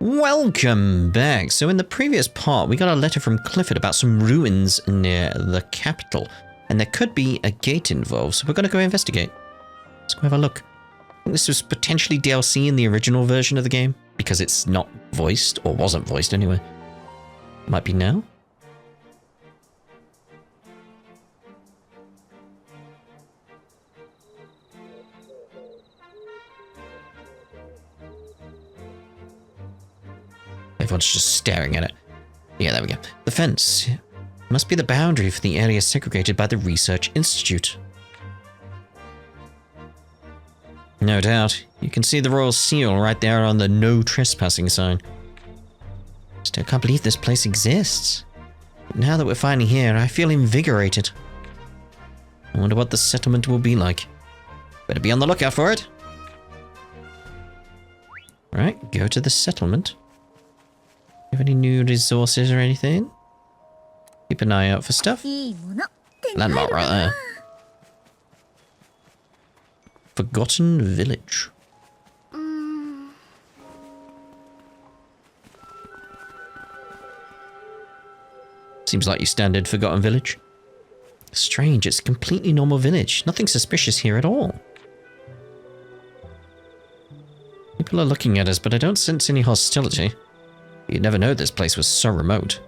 Welcome back. So in the previous part, we got a letter from Clifford about some ruins near the capital. And there could be a gate involved, so we're going to go investigate. Let's go have a look. I think this was potentially DLC in the original version of the game, because it's not voiced, or wasn't voiced anyway. Might be now. Everyone's just staring at it. Yeah, there we go. The fence must be the boundary for the area segregated by the Research Institute. No doubt. You can see the royal seal right there on the no trespassing sign. Still can't believe this place exists. But now that we're finally here, I feel invigorated. I wonder what the settlement will be like. Better be on the lookout for it. Right, go to the settlement. Have any new resources or anything? Keep an eye out for stuff. Landmark right there. Forgotten Village. Seems like your standard Forgotten Village. Strange, it's a completely normal village. Nothing suspicious here at all. People are looking at us, but I don't sense any hostility. You'd never know this place was so remote.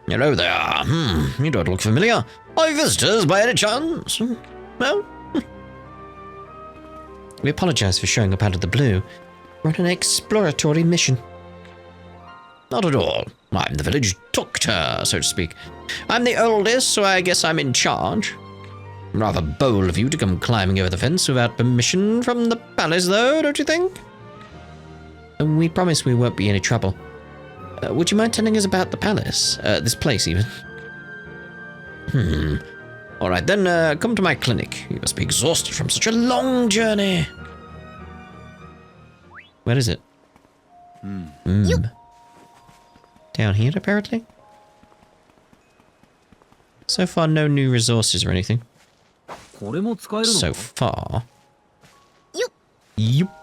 Hello there. You don't look familiar. Are you visitors by any chance? Well, we apologize for showing up out of the blue. We're on an exploratory mission. Not at all. I'm the village doctor, so to speak. I'm the oldest, so I guess I'm in charge. Rather bold of you to come climbing over the fence without permission from the palace, though, don't you think? We promise we won't be any trouble. Would you mind telling us about the palace? This place, even? Alright, then come to my clinic. You must be exhausted from such a long journey. Where is it? Down here, apparently? So far, no new resources or anything. So far. Yup.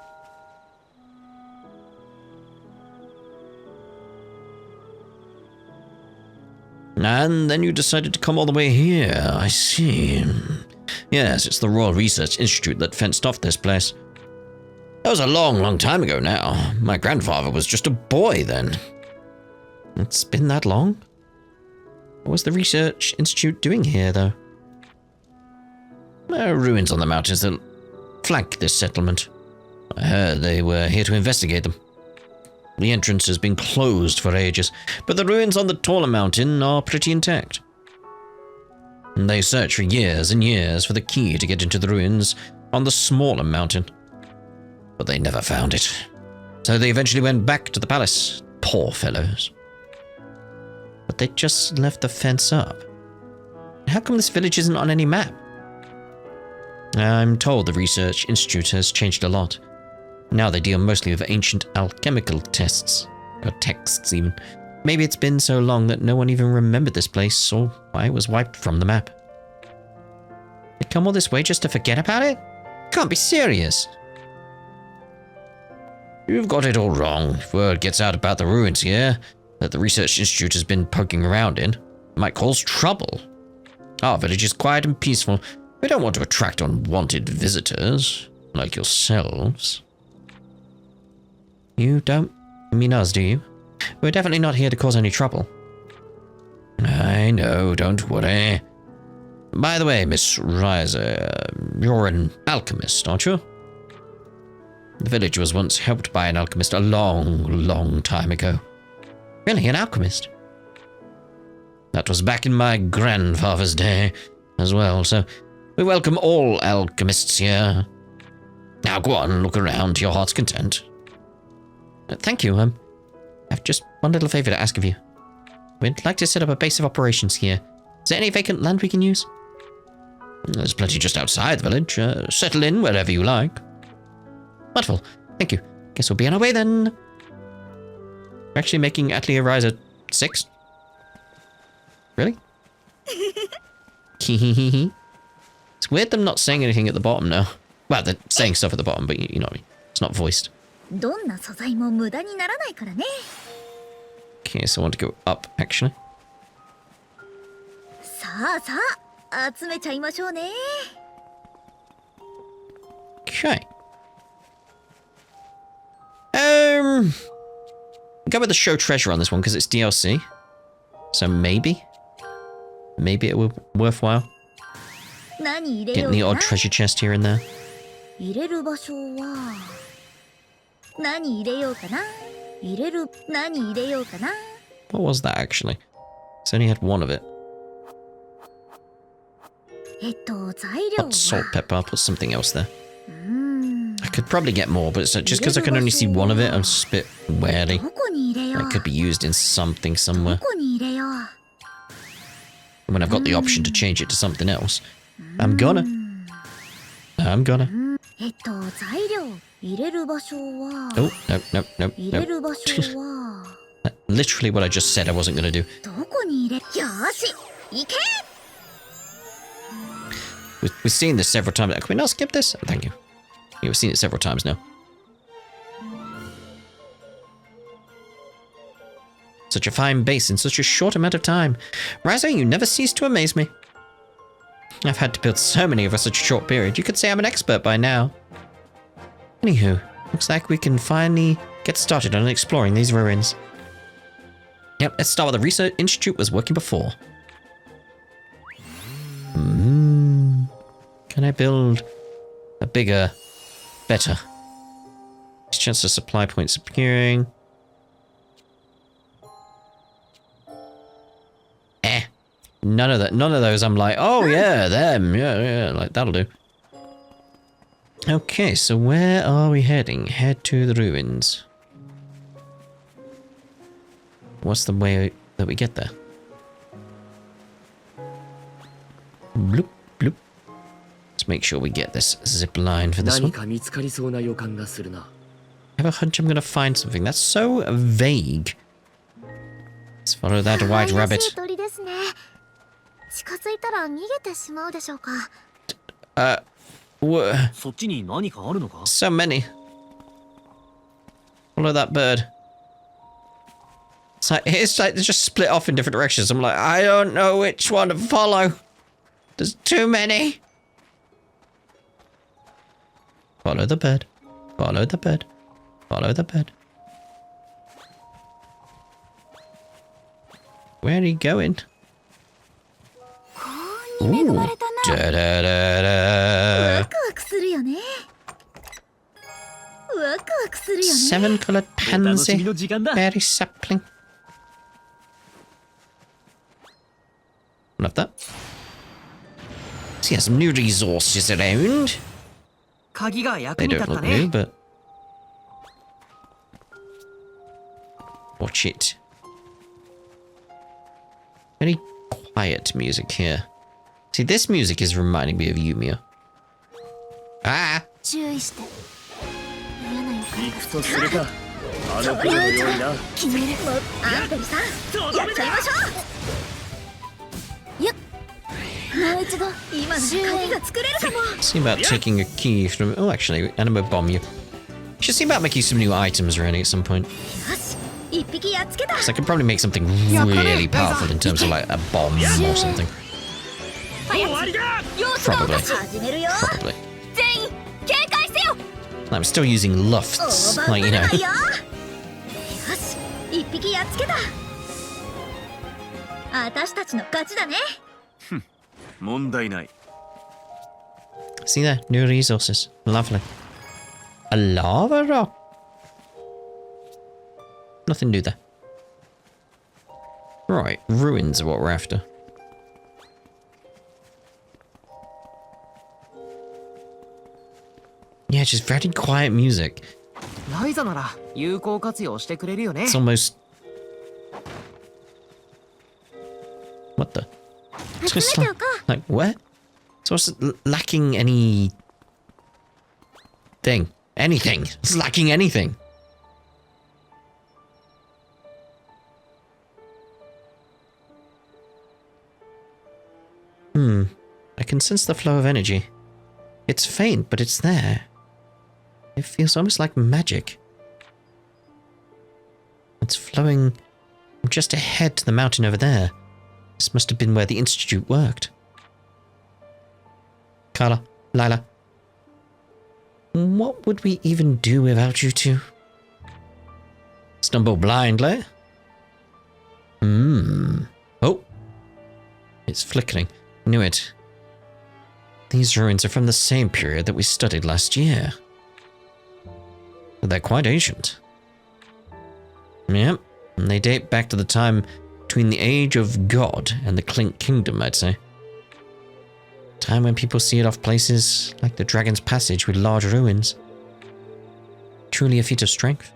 And then you decided to come all the way here, I see. Yes, it's the Royal Research Institute that fenced off this place. That was a long, long time ago now. My grandfather was just a boy then. It's been that long? What was the Research Institute doing here, though? There are ruins on the mountains that flank this settlement. I heard they were here to investigate them. The entrance has been closed for ages, but the ruins on the taller mountain are pretty intact. They searched for years and years for the key to get into the ruins on the smaller mountain, but they never found it. So they eventually went back to the palace. Poor fellows. But they just left the fence up. How come this village isn't on any map? I'm told the Research Institute has changed a lot. Now they deal mostly with ancient alchemical tests, or texts even. Maybe it's been so long that no one even remembered this place, or why it was wiped from the map. They come all this way just to forget about it? Can't be serious. You've got it all wrong. If word gets out about the ruins here, that the Research Institute has been poking around in, it might cause trouble. Our village is quiet and peaceful. We don't want to attract unwanted visitors, like yourselves. You don't mean us, do you? We're definitely not here to cause any trouble. I know, don't worry. By the way, Miss Ryza, you're an alchemist, aren't you? The village was once helped by an alchemist a long, long time ago. Really, an alchemist? That was back in my grandfather's day as well, so we welcome all alchemists here. Now go on, look around to your heart's content. Thank you. I've just one little favor to ask of you. We'd like to set up a base of operations here. Is there any vacant land we can use? There's plenty just outside the village. Settle in wherever you like. Wonderful. Thank you. Guess we'll be on our way then. We're actually making Atelier Ryza 6? Really? It's weird them not saying anything at the bottom now. Well, they're saying stuff at the bottom, but you know what I mean. It's not voiced. Okay, so I want to go up, actually. Okay. Go with the show treasure on this one because it's DLC. So maybe it will be worthwhile. Getting the odd treasure chest here and there. What was that actually? It's only had one of it. Hot salt pepper. I'll put something else there. I could probably get more, but it's just because I can only see one of it, I'm just a bit wary. It could be used in something somewhere. When I've got the option to change it to something else, I'm gonna. Oh, nope. Literally what I just said I wasn't gonna do. We've seen this several times. Can we not skip this? Oh, thank you. Yeah, we've seen it several times now. Such a fine base in such a short amount of time. Ryza, you never cease to amaze me. I've had to build so many over such a short period. You could say I'm an expert by now. Anywho, looks like we can finally get started on exploring these ruins. Yep, let's start where the Research Institute was working before. Can I build a bigger, better? Chance of supply points appearing. None of those I'm like, oh yeah, them, yeah, like that'll do. Okay, so where are we heading? Head to the ruins. What's the way that we get there? Bloop, bloop. Let's make sure we get this zip line for this one. I have a hunch I'm gonna find something. That's so vague. Let's follow that white rabbit. So many. Follow that bird. It's like they're just split off in different directions. I'm like, I don't know which one to follow. There's too many. Follow the bird. Follow the bird. Follow the bird. Where are you going? Ooh. Da, da, da, da. 7-colored pansy. Berry sapling. Love that. See, some new resources around. They don't look new, but watch it. Very quiet music here. See, this music is reminding me of Yumiya. Ah! See about taking a key from... Oh, actually, Anima bomb you. Should see about making some new items running at some point. Because I could probably make something really powerful in terms of like a bomb or something. Probably. I'm still using lufts, like, you know. See there, new resources. Lovely. A lava rock. Nothing new there. Right, ruins are what we're after. Yeah, just very quiet music. It's almost... What the? It's just like what? So it's lacking any... thing. Anything. It's lacking anything. I can sense the flow of energy. It's faint, but it's there. It feels almost like magic. flowing just ahead to the mountain over there. This must have been where the Institute worked. Carla, Lila, what would we even do without you two? Stumble blindly? Oh. It's flickering. Knew it. These ruins are from the same period that we studied last year. But they're quite ancient. Yep, and they date back to the time between the Age of God and the Clink Kingdom, I'd say. Time when people sealed off places like the Dragon's Passage with large ruins. Truly a feat of strength.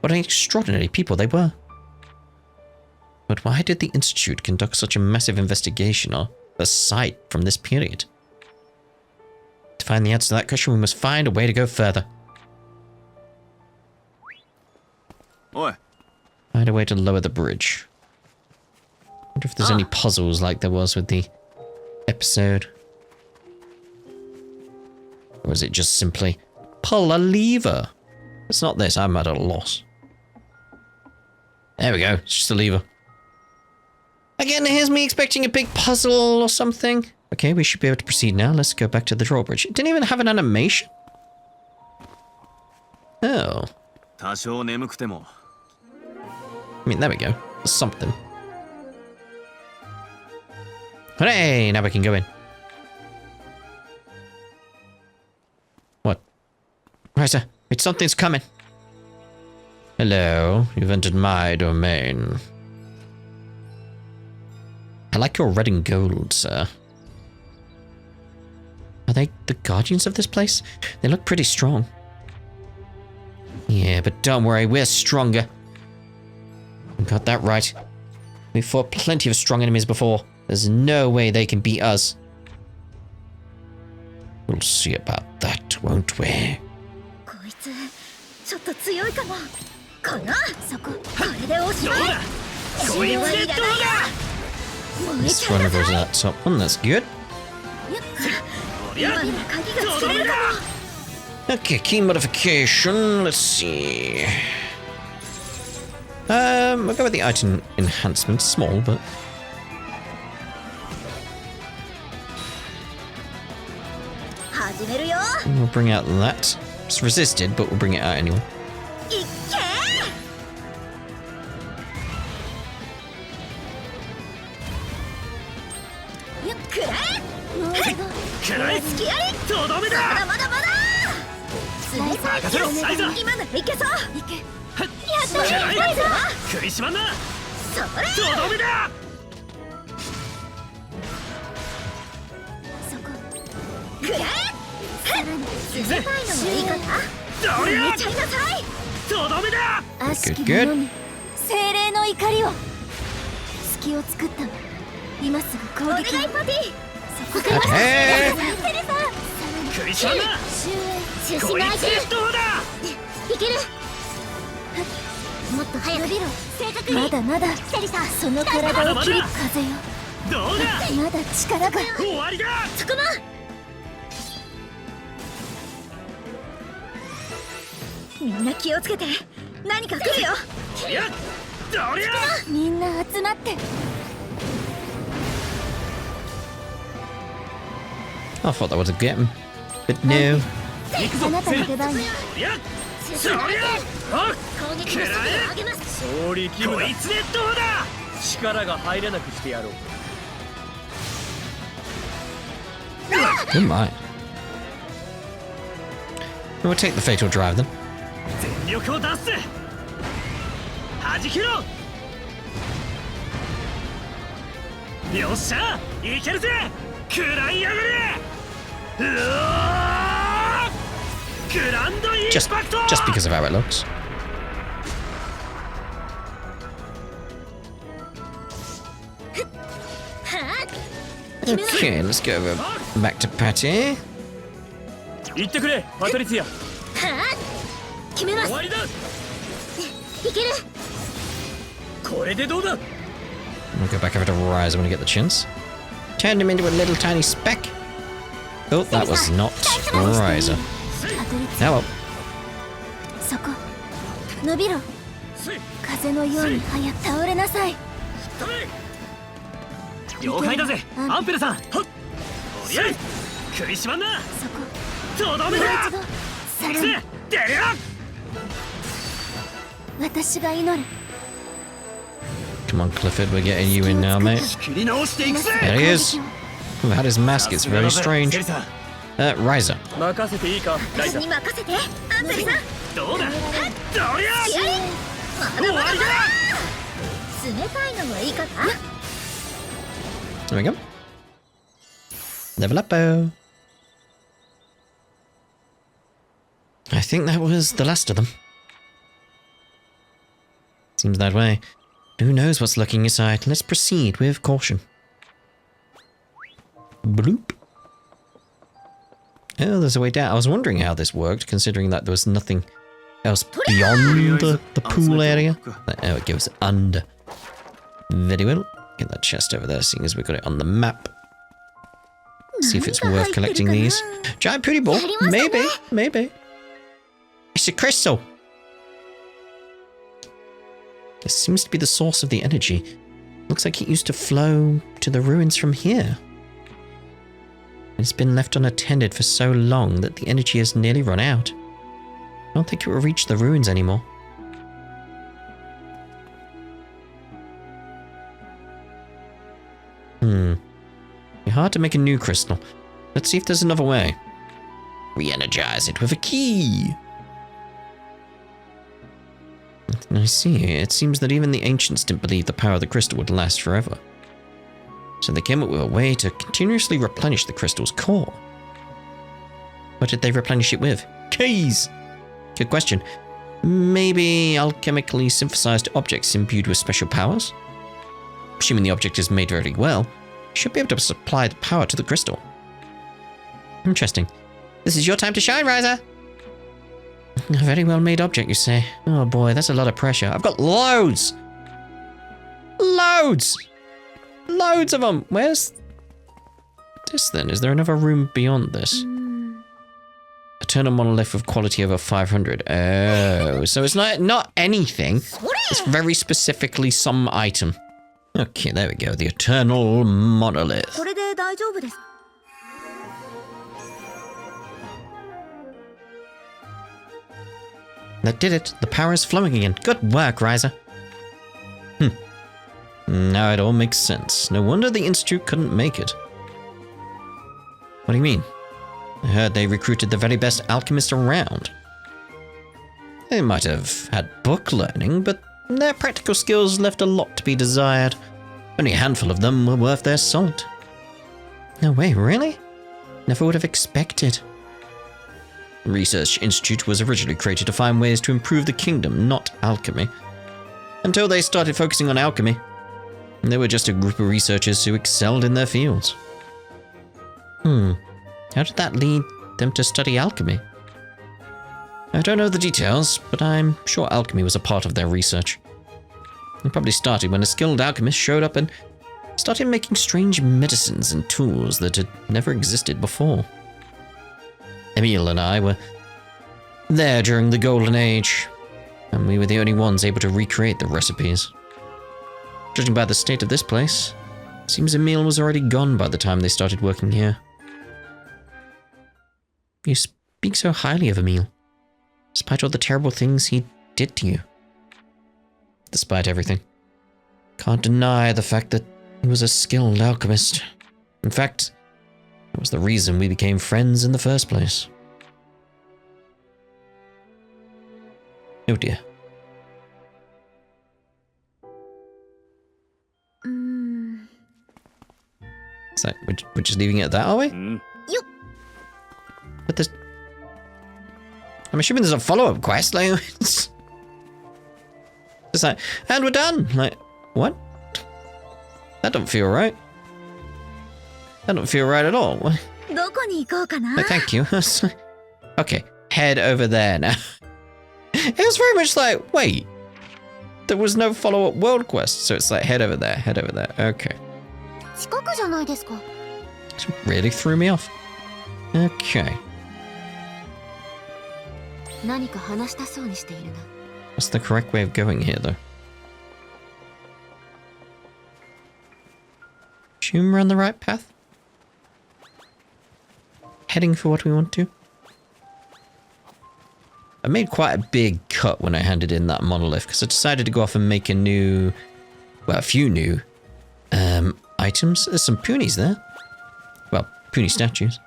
What an extraordinary people they were. But why did the Institute conduct such a massive investigation on the site from this period? To find the answer to that question, we must find a way to go further. Oi. Find a way to lower the bridge. Wonder if there's any puzzles like there was with the episode. Or is it just simply pull a lever? It's not this, I'm at a loss. There we go, it's just a lever. Again, here's me expecting a big puzzle or something. Okay, we should be able to proceed now. Let's go back to the drawbridge. It didn't even have an animation. Oh. I mean, there we go. Something. Hooray! Now we can go in. What? Ryza, wait, something's coming. Hello, you've entered my domain. I like your red and gold, sir. Are they the guardians of this place? They look pretty strong. Yeah, but don't worry, we're stronger. You got that right. We fought plenty of strong enemies before. There's no way they can beat us. We'll see about that, won't we? This one goes that top one, that's good. Okay, key modification, let's see. We'll go with the item enhancement, small, but... We'll bring out that. It's resisted, but we'll bring it out anyway. Good, good. I thought that was a get him, but no. Oh my. We'll take the fatal drive then. Just because of how it looks. Okay, let's go over back to Patty. We'll go back over to Ryza when we get the chance. Turn him into a little tiny speck. Oh, that was not Ryza. Now up. 風のように早く倒れなさい。了解だぜ、アンペルさん。とりあえず食いしばんな。そことどめもうだ。一度さらに出るよ。私が祈る。 Come on, Clifford, we're getting you in now, mate. 仕切り直していくぜ。 There he is. That his mask is very strange. セリさん Ryza. 任せていいか、ライザ。私に任せて、アンペルさん。どうだ。どりゃ。気合い。まだまだまだ。冷たいのはいいかな。 There we go. Level up. I think that was the last of them. Seems that way. Who knows what's lurking inside? Let's proceed with caution. Bloop. Oh, there's a way down. I was wondering how this worked, considering that there was nothing else beyond the pool area. Oh, it goes under. Very well. Get that chest over there, seeing as we got it on the map. See if it's worth collecting these. Giant pooty ball? Maybe, maybe. It's a crystal. This seems to be the source of the energy. Looks like it used to flow to the ruins from here. It's been left unattended for so long that the energy has nearly run out. I don't think it will reach the ruins anymore. Be hard to make a new crystal. Let's see if there's another way. Re-energize it with a key. I see. It seems that even the ancients didn't believe the power of the crystal would last forever. So they came up with a way to continuously replenish the crystal's core. What did they replenish it with? Keys! Good question. Maybe alchemically synthesized objects imbued with special powers? Assuming the object is made very well, you should be able to supply the power to the crystal. Interesting. This is your time to shine, Ryza! A very well made object, you say? Oh boy, that's a lot of pressure. I've got loads! Loads! Loads of them! Where's this then? Is there another room beyond this? Eternal monolith with quality over 500. Oh, so it's not anything. It's very specifically some item. Okay, there we go. The eternal monolith. これで大丈夫です。 That did it. The power is flowing again. Good work, Ryza. Now it all makes sense. No wonder the Institute couldn't make it. What do you mean? I heard they recruited the very best alchemists around. They might have had book learning, but their practical skills left a lot to be desired. Only a handful of them were worth their salt. No way, really? Never would have expected. The Research Institute was originally created to find ways to improve the kingdom, not alchemy. Until they started focusing on alchemy, they were just a group of researchers who excelled in their fields. How did that lead them to study alchemy? I don't know the details, but I'm sure alchemy was a part of their research. It probably started when a skilled alchemist showed up and started making strange medicines and tools that had never existed before. Emil and I were there during the Golden Age, and we were the only ones able to recreate the recipes. Judging by the state of this place, it seems Emil was already gone by the time they started working here. You speak so highly of Emil, despite all the terrible things he did to you. Despite everything. Can't deny the fact that he was a skilled alchemist. In fact, that was the reason we became friends in the first place. Oh dear. So, we're just leaving it at that, are we? Yup. But there's... I'm assuming there's a follow-up quest, like... It's like, and we're done! Like, what? That don't feel right. That don't feel right at all. どこに行こうかな。 Like, thank you. Okay, head over there now. It was very much like, wait, there was no follow-up world quest, so it's like, head over there, head over there. Okay. 近くじゃないですか。 It really threw me off. Okay. 何か話したそうにしているな。What's the correct way of going here, though? Assume we're on the right path? Heading for what we want to? I made quite a big cut when I handed in that monolith, because I decided to go off and make a new... well, a few new items. There's some punies there. Well, puny statues.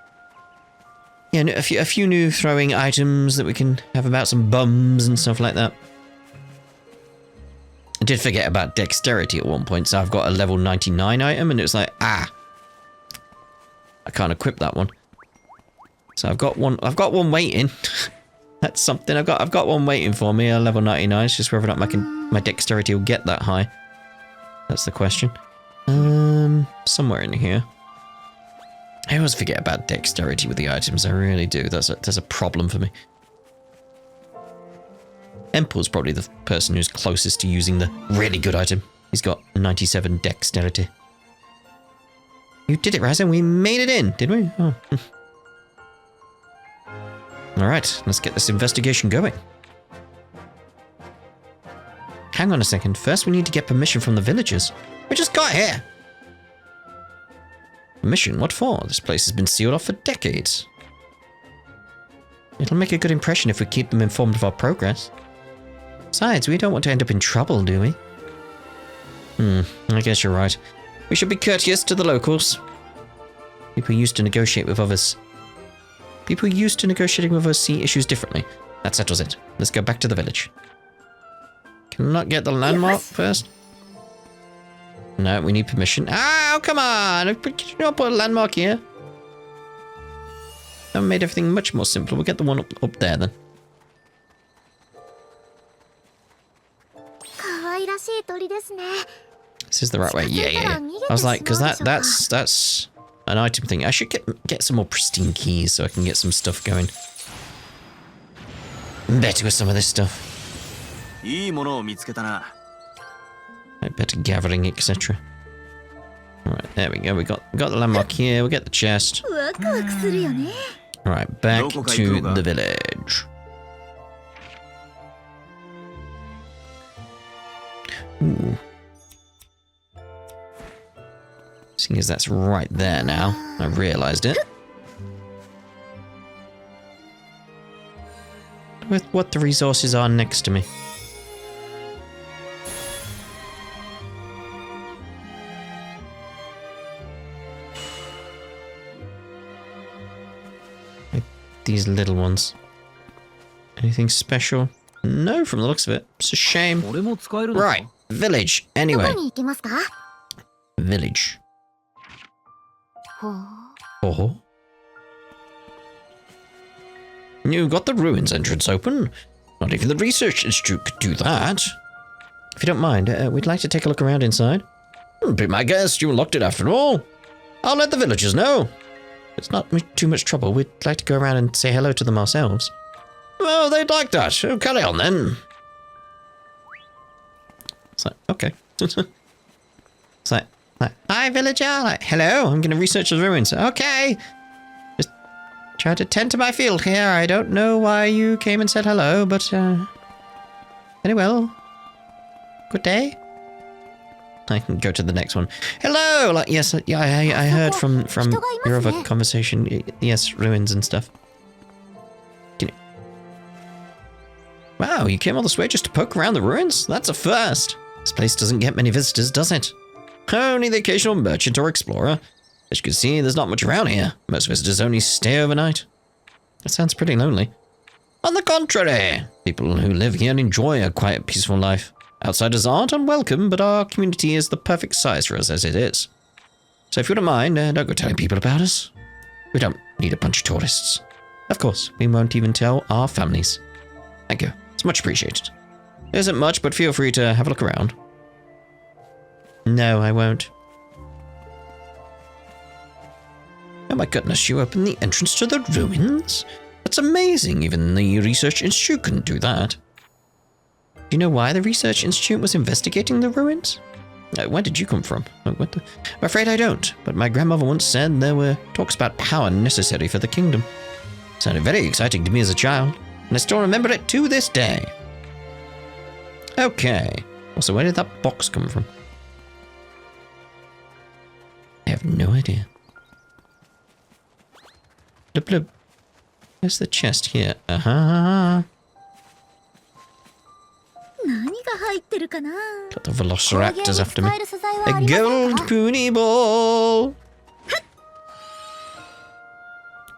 Yeah, a few new throwing items that we can have about some bums and stuff like that. I did forget about dexterity at one point, so I've got a level 99 item, and it was like, I can't equip that one. So I've got one waiting. That's something. I've got one waiting for me, a level 99. It's just whether or not my dexterity will get that high. That's the question. Somewhere in here. I always forget about dexterity with the items. I really do. That's a problem for me. Empel's probably the person who's closest to using the really good item. He's got 97 dexterity. You did it, Ryza. We made it in, did we? Oh. Alright, let's get this investigation going. Hang on a second. First, we need to get permission from the villagers. We just got here. Permission? What for? This place has been sealed off for decades. It'll make a good impression if we keep them informed of our progress. Besides, we don't want to end up in trouble, do we? I guess you're right. We should be courteous to the locals. People used to negotiate with others. People used to negotiating with us see issues differently. That settles it. Let's go back to the village. Can we not get the landmark first? No, we need permission. Oh, come on! Could you not put a landmark here? That made everything much more simple. We'll get the one up there then. This is the right way. Yeah. I was like, because that's an item thing. I should get some more pristine keys so I can get some stuff going. Better with some of this stuff. Better gathering, etc. Alright, there we go. We got the landmark here. We get the chest. Alright, back to the village. Ooh. Seeing as that's right there now, I realised it. With what the resources are next to me. Like these little ones. Anything special? No, from the looks of it. It's a shame. Right, village. Anyway. Village. Oh. You got the ruins entrance open. Not even the research institute could do that. If you don't mind, we'd like to take a look around inside. Be my guest, you unlocked it after all. I'll let the villagers know. It's not too much trouble. We'd like to go around and say hello to them ourselves. Well, they'd like that. Oh, carry on then. It's like, okay. It's like, hi villager. Like, hello, I'm going to research the ruins. Okay. Just try to tend to my field here. I don't know why you came and said hello, but very well. Good day. I can go to the next one. Hello. Like, yes, yeah, I heard from your other conversation. Yes, ruins and stuff. Wow, you came all this way just to poke around the ruins? That's a first. This place doesn't get many visitors, does it? Only the occasional merchant or explorer. As you can see, there's not much around here. Most visitors only stay overnight. That sounds pretty lonely. On the contrary, people who live here enjoy a quiet, peaceful life. Outsiders aren't unwelcome, but our community is the perfect size for us as it is. So if you don't mind, don't go telling people about us. We don't need a bunch of tourists. Of course, we won't even tell our families. Thank you. It's much appreciated. There isn't much, but feel free to have a look around. No, I won't. Oh my goodness, you opened the entrance to the ruins? That's amazing, even the Research Institute couldn't do that. Do you know why the Research Institute was investigating the ruins? Where did you come from? I'm afraid I don't, but my grandmother once said there were talks about power necessary for the kingdom. Sounded very exciting to me as a child, and I still remember it to this day. Okay. Also, where did that box come from? I have no idea. Blub, blub. There's the chest here. Uh-huh. 何が入ってるかな Got the velociraptors after me. A gold pony ball!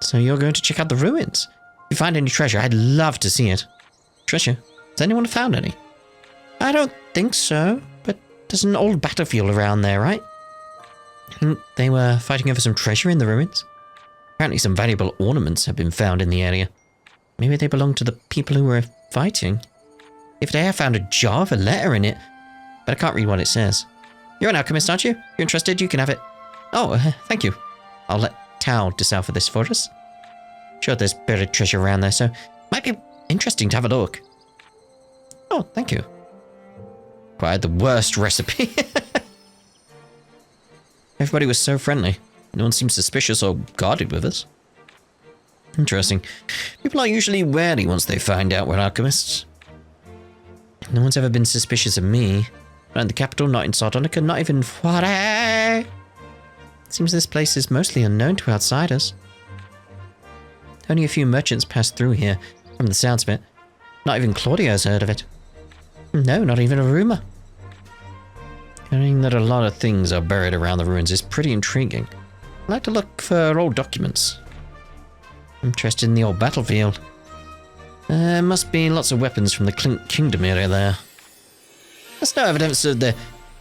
So you're going to check out the ruins. If you find any treasure, I'd love to see it. Treasure? Has anyone found any? I don't think so, but there's an old battlefield around there, right? I think they were fighting over some treasure in the ruins. Apparently some valuable ornaments have been found in the area. Maybe they belong to the people who were fighting. If they have found a jar with a letter in it, but I can't read what it says. You're an alchemist, aren't you? If you're interested, you can have it. Oh, thank you. I'll let Tao decipher this for us. Sure, there's buried treasure around there, so might be interesting to have a look. Oh, thank you. Quite the worst recipe. Everybody was so friendly. No one seemed suspicious or guarded with us. Interesting. People are usually wary once they find out we're alchemists. No one's ever been suspicious of me. Not in the capital, not in Sardonica, not even Fuare. Seems this place is mostly unknown to outsiders. Only a few merchants pass through here, from the sounds of it. Not even Claudio's heard of it. No, not even a rumor. Hearing that a lot of things are buried around the ruins is pretty intriguing. I'd like to look for old documents. I'm interested in the old battlefield. There must be lots of weapons from the Clink Kingdom area there. There's no evidence of the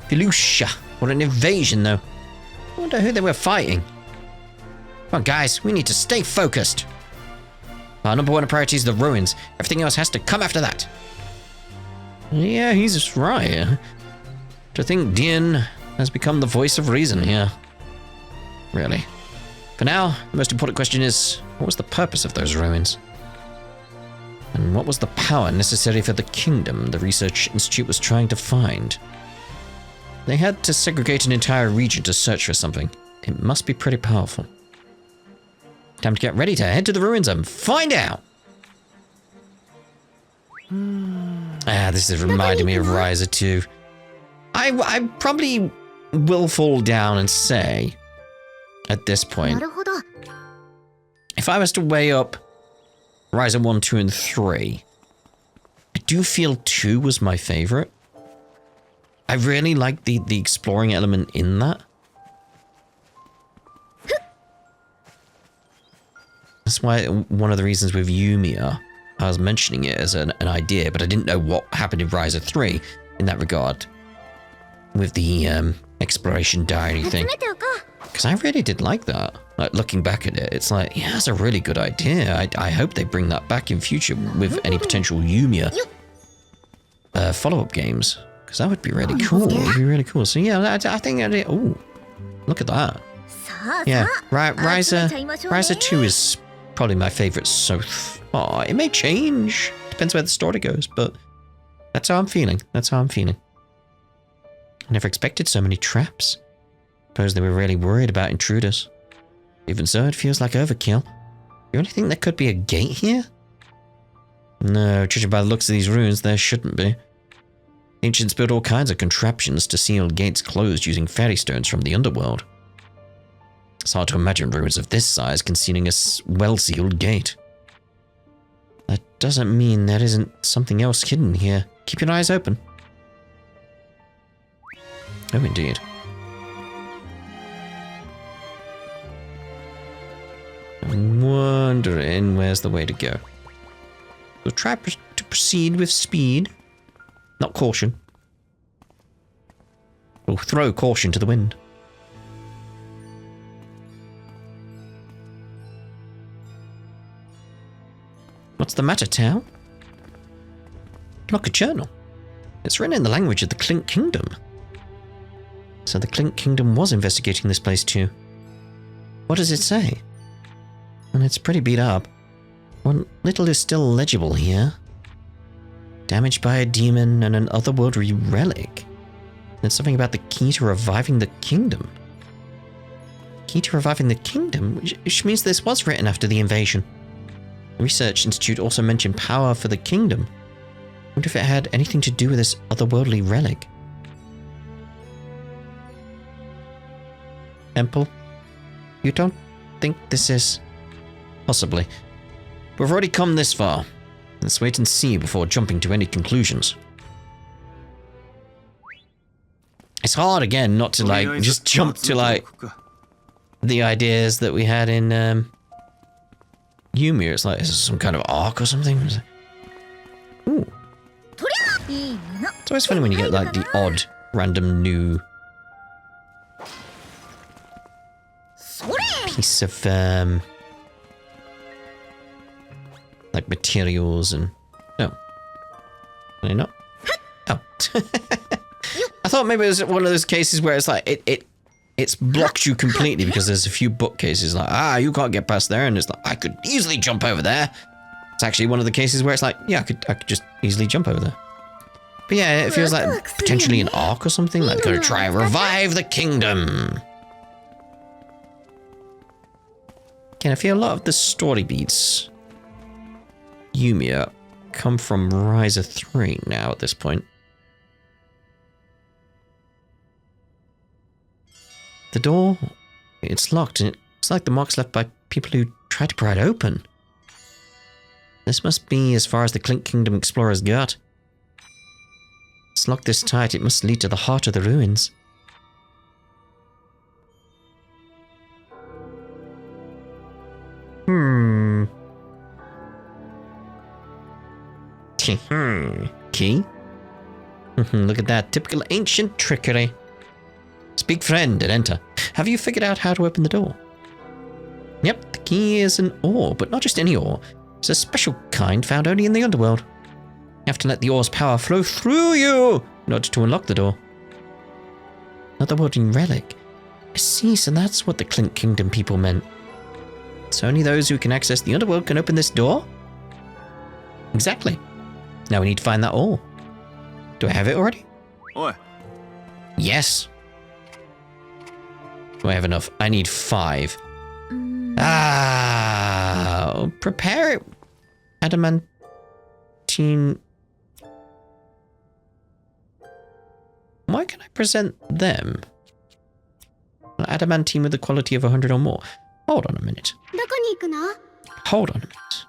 Filusha or an invasion, though. I wonder who they were fighting. Come on, guys, we need to stay focused. Our number one priority is the ruins. Everything else has to come after that. Yeah, he's right. I think Dian has become the voice of reason here. Really. For now, the most important question is, what was the purpose of those ruins? And what was the power necessary for the kingdom the research institute was trying to find? They had to segregate an entire region to search for something. It must be pretty powerful. Time to get ready to head to the ruins and find out! This is reminding me of Ryza 2. I probably will fall down and say, at this point, if I was to weigh up Ryza 1, 2, and 3, I do feel 2 was my favorite. I really like the exploring element in that. That's why one of the reasons with Yumiya, I was mentioning it as an idea, but I didn't know what happened in Ryza 3 in that regard. With the exploration diary thing. Because I really did like that. Like, looking back at it, it's like, yeah, that's a really good idea. I hope they bring that back in future with any potential Yumiya follow-up games. Because that would be really cool. It would be really cool. So yeah, I think I did. Oh, look at that. Yeah, Ryza 2 is probably my favorite so far. It may change. Depends where the story goes, but that's how I'm feeling. That's how I'm feeling. I never expected so many traps. Suppose they were really worried about intruders. Even so, it feels like overkill. You really think there could be a gate here? No, judging by the looks of these ruins, there shouldn't be. Ancients built all kinds of contraptions to seal gates closed using fairy stones from the underworld. It's hard to imagine ruins of this size concealing a well-sealed gate. That doesn't mean there isn't something else hidden here. Keep your eyes open. Oh, indeed. I'm wondering where's the way to go. We'll try to proceed with speed, not caution. We'll throw caution to the wind. What's the matter, Tao? Look, a journal. It's written in the language of the Clink Kingdom. So the Clink Kingdom was investigating this place too. What does it say? Well, it's pretty beat up. What little is still legible here. Damaged by a demon and an otherworldly relic. There's something about the key to reviving the kingdom. Key to reviving the kingdom? Which means this was written after the invasion. The Research Institute also mentioned power for the kingdom. Wonder if it had anything to do with this otherworldly relic. Temple? You don't think this is... Possibly. We've already come this far. Let's wait and see before jumping to any conclusions. It's hard again not to like just jump to like the ideas that we had in Yumi. It's like, is this some kind of arc or something? Ooh. It's always funny when you get like the odd random new piece of like materials and no. Can I not? Oh. I thought maybe it was one of those cases where it's like it's blocked you completely because there's a few bookcases like, you can't get past there, and it's like, I could easily jump over there. It's actually one of the cases where it's like, yeah, I could just easily jump over there. But yeah, it feels like potentially an arc or something, like they're gonna try and revive the kingdom. Again, I feel a lot of the story beats Yumiya come from Ryza 3 now at this point. The door, it's locked, and it's like the marks left by people who tried to pry it open. This must be as far as the Clink Kingdom explorers got. It's locked this tight, it must lead to the heart of the ruins. Key? Look at that, typical ancient trickery. Speak friend and enter. Have you figured out how to open the door? Yep, the key is an ore, but not just any ore. It's a special kind found only in the underworld. You have to let the ore's power flow through you in order to unlock the door. Otherworldly relic. I see, so that's what the Clink Kingdom people meant. So only those who can access the underworld can open this door? Exactly. Now we need to find that ore. Do I have it already? Oi. Yes. Do I have enough? I need 5. Prepare it. Adamantine. Why can I present them? Adamantine with the quality of 100 or more. Hold on a minute. Hold on a minute.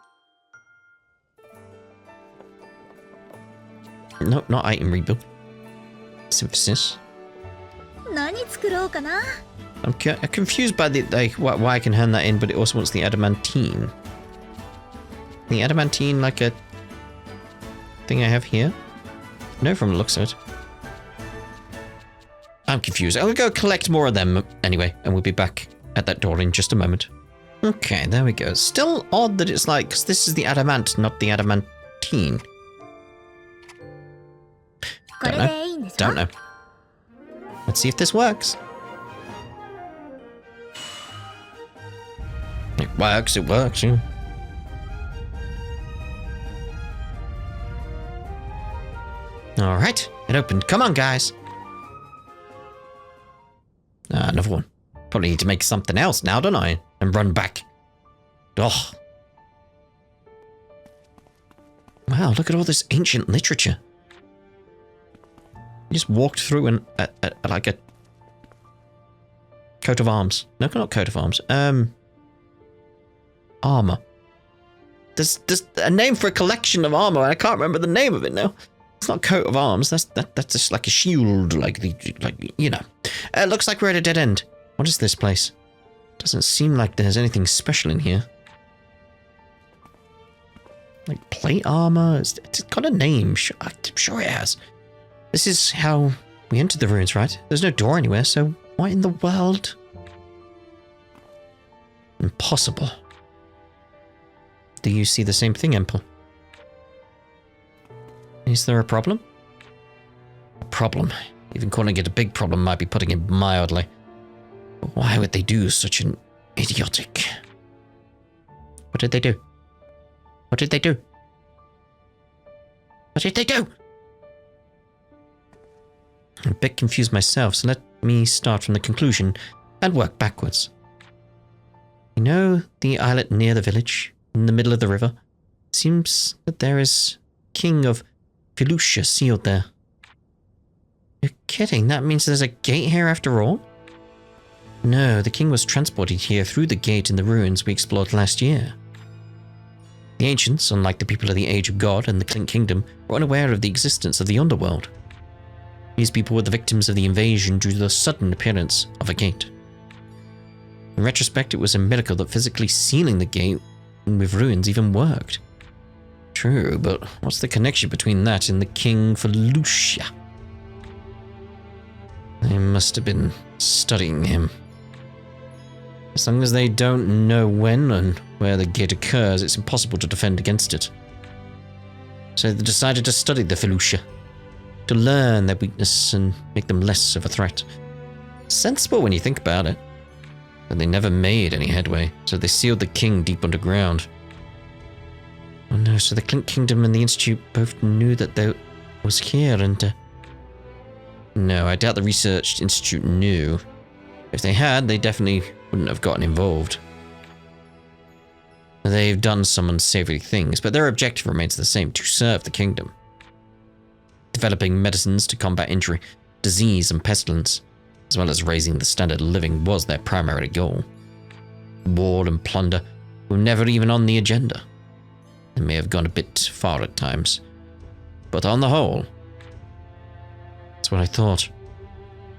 No, not item rebuild. Synthesis. I'm confused by the why I can hand that in, but it also wants the adamantine. The adamantine like a thing I have here? No, from the looks of it. I'm confused. I'll go collect more of them anyway, and we'll be back at that door in just a moment. Okay, there we go. Still odd that it's like, because this is the adamant, not the adamantine. Don't know. Don't know. Let's see if this works. It works, yeah. Alright, it opened. Come on, guys. Another one. Probably need to make something else now, don't I? And run back. Oh. Wow, look at all this ancient literature. You just walked through like a coat of arms. No, not coat of arms. Armor. There's a name for a collection of armor, and I can't remember the name of it now. It's not coat of arms. That's just like a shield, like you know. Looks like we're at a dead end. What is this place? Doesn't seem like there's anything special in here. Like plate armor. It's got a name. I'm sure it has. This is how we entered the ruins, right? There's no door anywhere, so what in the world? Impossible. Do you see the same thing, Emple? Is there a problem? A problem? Even calling it a big problem might be putting it mildly. But why would they do such an idiotic... What did they do? What did they do? What did they do? I'm a bit confused myself, so let me start from the conclusion and work backwards. You know the islet near the village, in the middle of the river? It seems that there is king of Felucia sealed there. You're kidding, that means there's a gate here after all? No, the king was transported here through the gate in the ruins we explored last year. The ancients, unlike the people of the Age of God and the Clink Kingdom, were unaware of the existence of the underworld. These people were the victims of the invasion due to the sudden appearance of a gate. In retrospect, it was a miracle that physically sealing the gate with ruins even worked. True, but what's the connection between that and the King Felucia? They must have been studying him. As long as they don't know when and where the gate occurs, it's impossible to defend against it. So they decided to study the Felucia, to learn their weakness and make them less of a threat. Sensible when you think about it. But they never made any headway, so they sealed the king deep underground. Oh no, so the Clink Kingdom and the Institute both knew that they was here and... No, I doubt the Research Institute knew. If they had, they definitely wouldn't have gotten involved. They've done some unsavory things, but their objective remains the same, to serve the kingdom. Developing medicines to combat injury, disease and pestilence, as well as raising the standard of living was their primary goal. War and plunder were never even on the agenda. They may have gone a bit far at times, but on the whole, that's what I thought.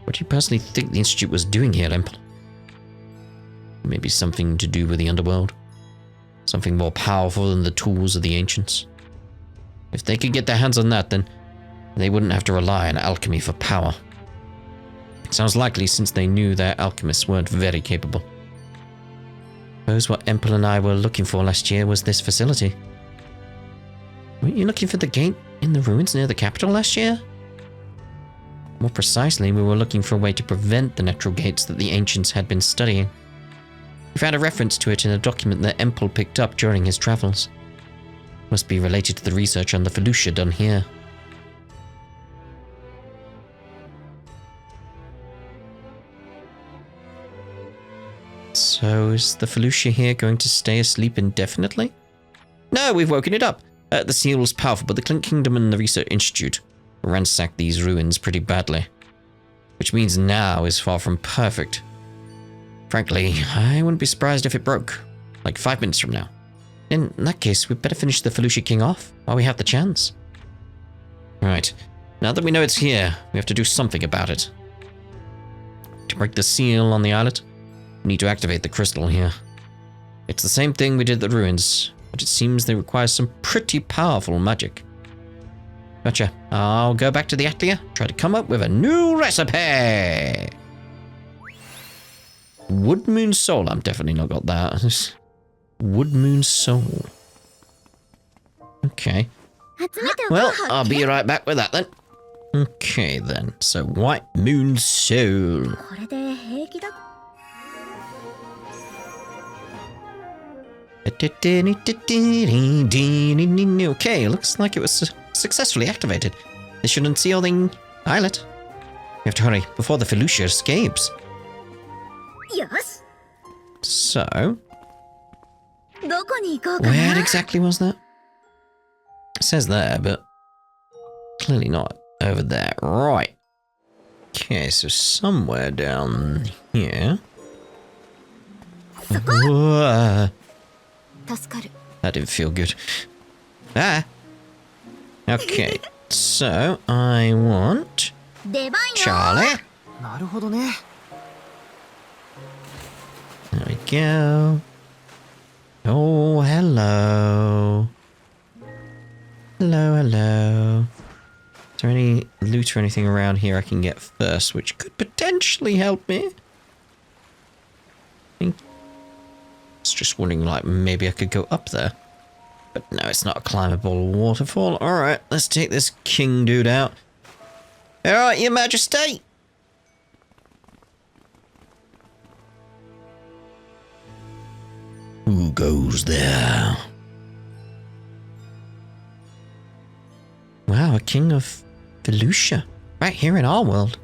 What do you personally think the Institute was doing here, Emperor? Maybe something to do with the underworld? Something more powerful than the tools of the ancients? If they could get their hands on that, then they wouldn't have to rely on alchemy for power. It sounds likely since they knew their alchemists weren't very capable. Suppose what Emperor and I were looking for last year was this facility. Weren't you looking for the gate in the ruins near the capital last year? More precisely, we were looking for a way to prevent the natural gates that the ancients had been studying. We found a reference to it in a document that Empel picked up during his travels. Must be related to the research on the Felucia done here. So is the Felucia here going to stay asleep indefinitely? No, we've woken it up. The seal was powerful, but the Clink Kingdom and the Research Institute ransacked these ruins pretty badly. Which means now is far from perfect. Frankly, I wouldn't be surprised if it broke, like 5 minutes from now. In that case, we'd better finish the Felucia King off while we have the chance. Right, now that we know it's here, we have to do something about it. To break the seal on the islet, we need to activate the crystal here. It's the same thing we did at the ruins, but it seems they require some pretty powerful magic. Gotcha. I'll go back to the Atelier, try to come up with a new recipe. Wood Moon Soul. I'm definitely not got that. Wood Moon Soul. Okay. Well, I'll be right back with that then. Okay then. So White Moon Soul. Okay, looks like it was successfully activated. This should unseal the islet. We have to hurry before the Felucia escapes. Yes. So, where exactly was that? It says there, but clearly not over there. Right. Okay, so somewhere down here. Whoa. That didn't feel good. Ah. Okay, so I want Charlie. There we go. Oh, hello. Hello, hello. Is there any loot or anything around here I can get first, which could potentially help me? I was just wondering, like, maybe I could go up there. But no, it's not a climbable waterfall. Alright, let's take this king dude out. Alright, your majesty! Who goes there? Wow, a king of Felucia. Right here in our world.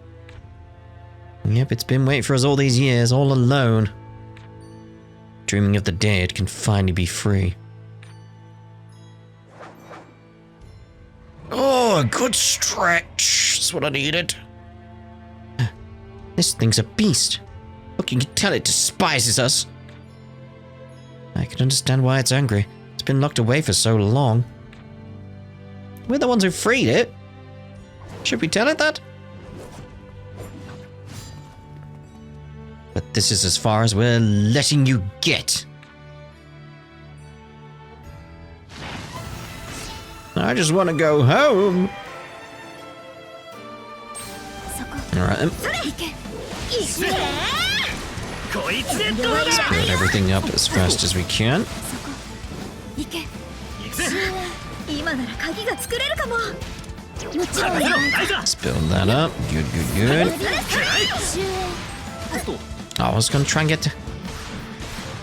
Yep, it's been waiting for us all these years, all alone. Dreaming of the day it can finally be free. Oh, a good stretch. That's what I needed. This thing's a beast. Look, you can tell it despises us. I can understand why it's angry. It's been locked away for so long. We're the ones who freed it. Should we tell it that? But this is as far as we're letting you get. I just want to go home. Alright then. Build everything up as fast as we can. Let's build that up. Good, good, good. Oh, I was going to try and get to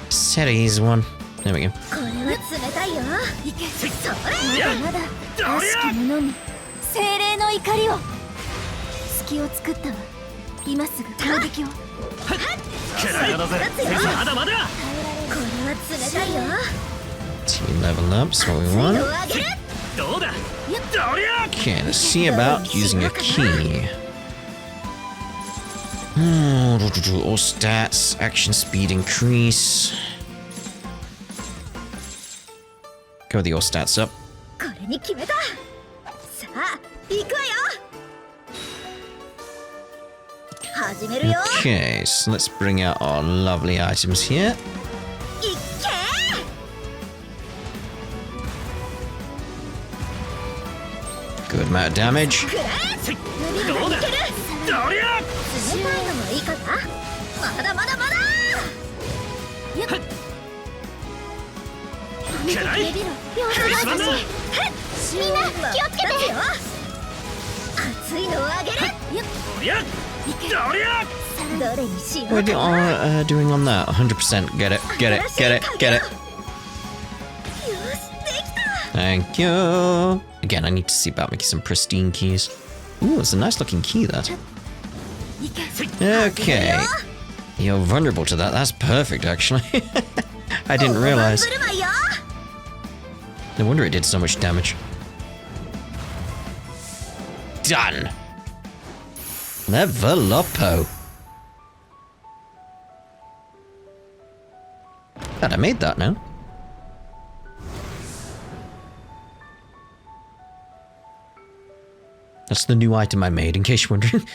Seri's one. There we go. Team level up's what we want. Okay, let's see about using a key. All stats, action speed increase. Go with the all stats up. Okay, so let's bring out our lovely items here. Good amount of damage. What are you doing on that? 100%. Get it, get it, get it, get it. Thank you. Again, I need to see about making some pristine keys. Ooh, it's a nice looking key, that. Okay. You're vulnerable to that. That's perfect, actually. I didn't realize. No wonder it did so much damage. Done. Level up-o. God, I made that now. That's the new item I made, in case you're wondering.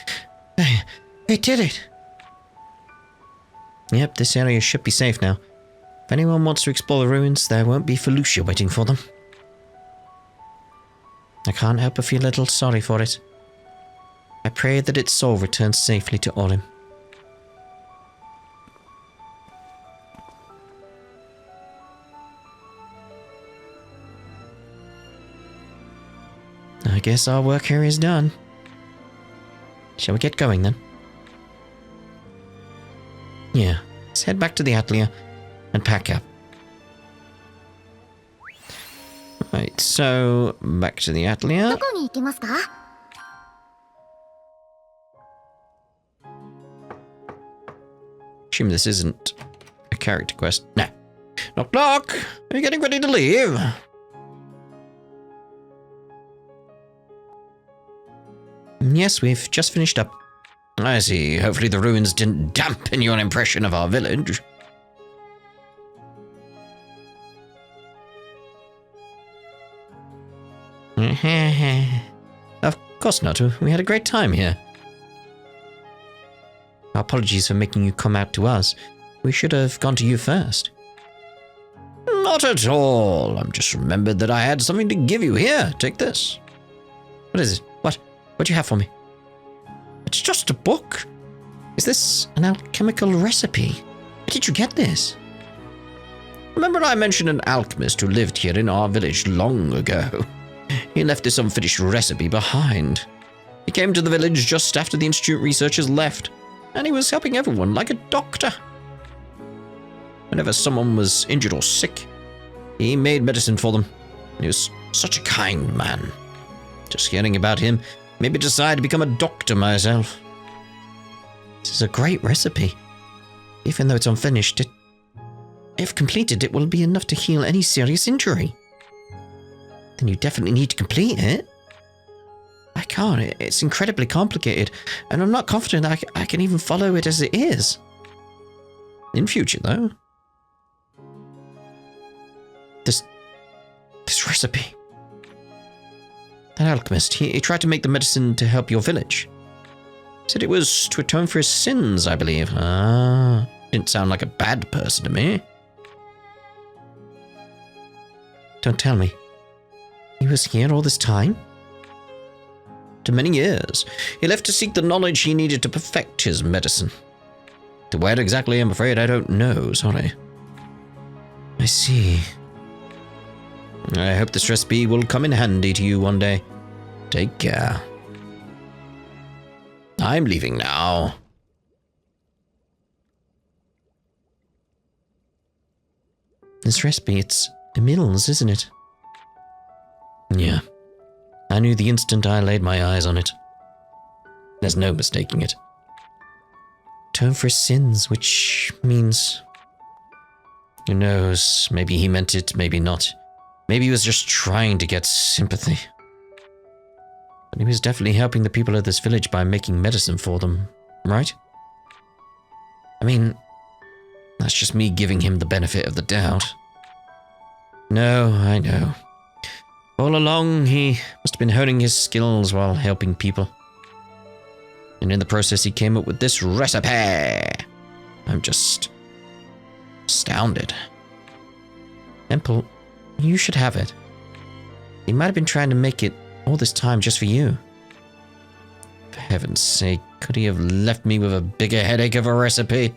I did it! Yep, this area should be safe now. If anyone wants to explore the ruins, there won't be Felicia waiting for them. I can't help but feel a little sorry for it. I pray that its soul returns safely to Orim. I guess our work here is done. Shall we get going then? Yeah, let's head back to the Atelier and pack up. Right, so back to the Atelier. Assume this isn't a character quest. No. Knock knock! Are you getting ready to leave? Yes, we've just finished up. I see. Hopefully the ruins didn't dampen your impression of our village. Of course not. We had a great time here. Our apologies for making you come out to us. We should have gone to you first. Not at all. I've just remembered that I had something to give you. Here, take this. What is it? What do you have for me? It's just a book. Is this an alchemical recipe? Where did you get this? Remember I mentioned an alchemist who lived here in our village long ago? He left this unfinished recipe behind. He came to the village just after the Institute researchers left, and he was helping everyone like a doctor. Whenever someone was injured or sick, he made medicine for them. He was such a kind man. Just hearing about him made me decide to become a doctor myself. This is a great recipe. Even though it's unfinished, if completed, it will be enough to heal any serious injury. Then you definitely need to complete it. I can't. It's incredibly complicated, and I'm not confident that I can even follow it as it is. In future, though. This recipe. That alchemist, he tried to make the medicine to help your village. Said it was to atone for his sins, I believe. Ah, didn't sound like a bad person to me. Don't tell me. He was here all this time? To many years. He left to seek the knowledge he needed to perfect his medicine. To where exactly, I'm afraid I don't know, sorry. I see. I hope this recipe will come in handy to you one day. Take care. I'm leaving now. This recipe, it's Emil's, isn't it? Yeah. I knew the instant I laid my eyes on it. There's no mistaking it. Atone for his sins, which means... Who knows, maybe he meant it, maybe not. Maybe he was just trying to get sympathy. But he was definitely helping the people of this village by making medicine for them, right? I mean, that's just me giving him the benefit of the doubt. No, I know. All along, he must have been honing his skills while helping people. And in the process, he came up with this recipe. I'm just astounded. Temple, you should have it. He might have been trying to make it all this time just for you. For heaven's sake, could he have left me with a bigger headache of a recipe?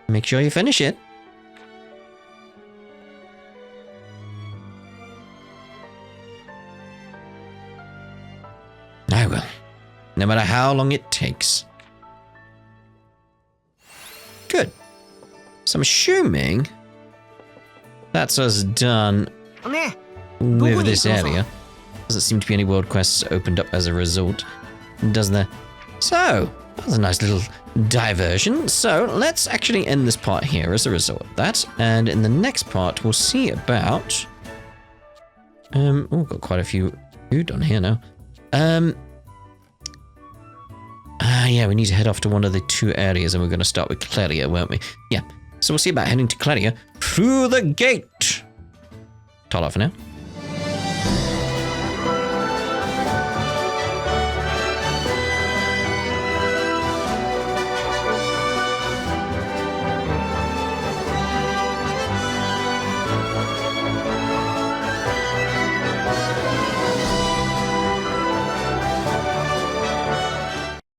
Make sure you finish it. I will. No matter how long it takes. Good. So I'm assuming that's us done with this area. Doesn't seem to be any world quests opened up as a result, does there? So, that was a nice little diversion. So, let's actually end this part here as a result of that. And in the next part, we'll see about... got quite a few food on here now. Yeah, we need to head off to one of the two areas, and we're going to start with Cleria, won't we? Yeah. So we'll see about heading to Cleria through the gate. Ta-ra for now.